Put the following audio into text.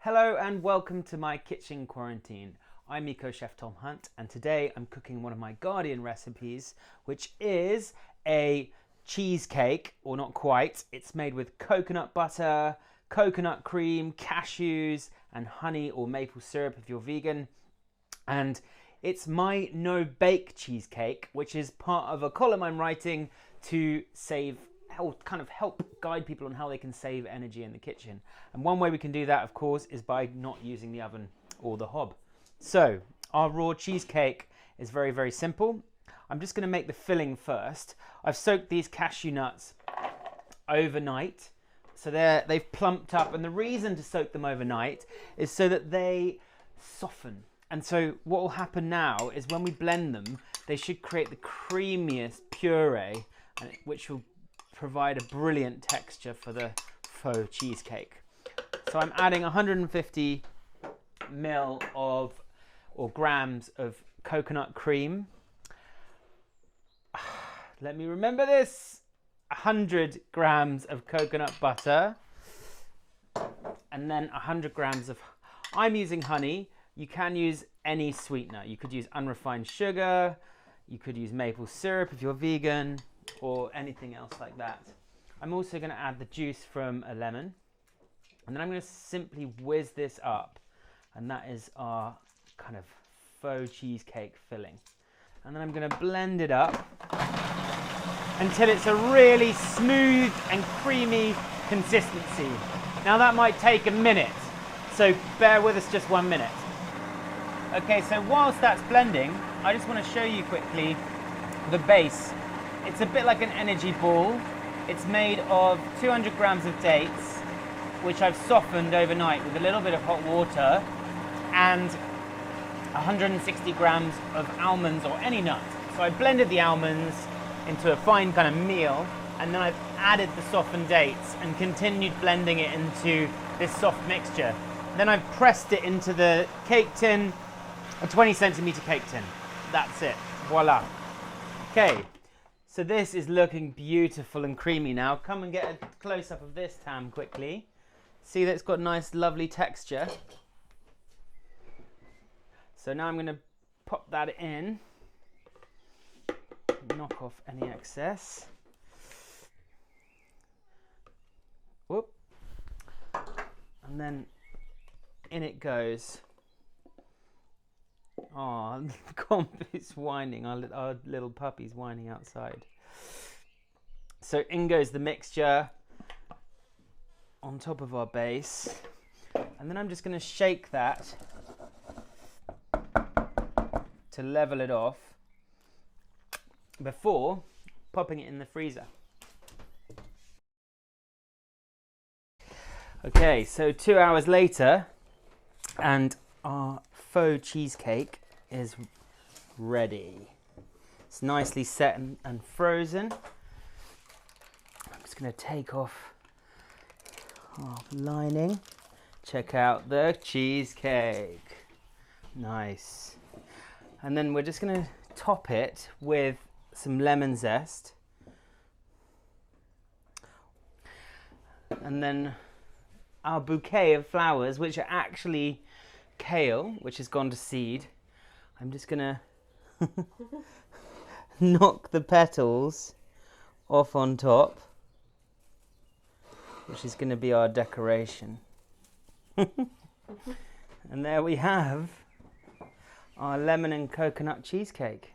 Hello and welcome to my kitchen quarantine. I'm Eco Chef Tom Hunt and today I'm cooking one of my Guardian recipes, which is a cheesecake, or not quite. It's made with coconut butter, coconut cream, cashews and honey or maple syrup if you're vegan. And it's my no-bake cheesecake, which is part of a column I'm writing to help guide people on how they can save energy in the kitchen. And one way we can do that, of course, is by not using the oven or the hob. So our raw cheesecake is very, very simple. I'm just going to make the filling first. I've soaked these cashew nuts overnight, so they've plumped up, and the reason to soak them overnight is so that they soften. And so what will happen now is when we blend them, they should create the creamiest puree, which will provide a brilliant texture for the faux cheesecake. So I'm adding 150 ml or grams of coconut cream. Let me remember this. 100 grams of coconut butter, and then 100 grams of, I'm using honey. You can use any sweetener. You could use unrefined sugar, you could use maple syrup if you're vegan, or anything else like that. I'm also going to add the juice from a lemon, and then I'm going to simply whiz this up, and that is our kind of faux cheesecake filling. And then I'm going to blend it up until it's a really smooth and creamy consistency. Now that might take a minute, so bear with us just 1 minute. Okay, so whilst that's blending, I just want to show you quickly the base. It's a bit like an energy ball. It's made of 200 grams of dates, which I've softened overnight with a little bit of hot water, and 160 grams of almonds or any nut. So I blended the almonds into a fine kind of meal, and then I've added the softened dates and continued blending it into this soft mixture. Then I've pressed it into the cake tin, a 20 centimeter cake tin. That's it. Voila. Okay. So this is looking beautiful and creamy now. Come and get a close-up of this, Tam, quickly. See that it's got nice, lovely texture. So now I'm going to pop that in. Knock off any excess. Whoop. And then in it goes. Oh, the comp is whining. Our little puppy's whining outside. So in goes the mixture on top of our base. And then I'm just going to shake that to level it off before popping it in the freezer. Okay, so 2 hours later, and our faux cheesecake is ready. It's nicely set and frozen. I'm just going to take off our lining. Check out the cheesecake. Nice. And then we're just going to top it with some lemon zest. And then our bouquet of flowers, which are actually kale, which has gone to seed. I'm just gonna knock the petals off on top, which is going to be our decoration. And there we have our lemon and coconut cheesecake.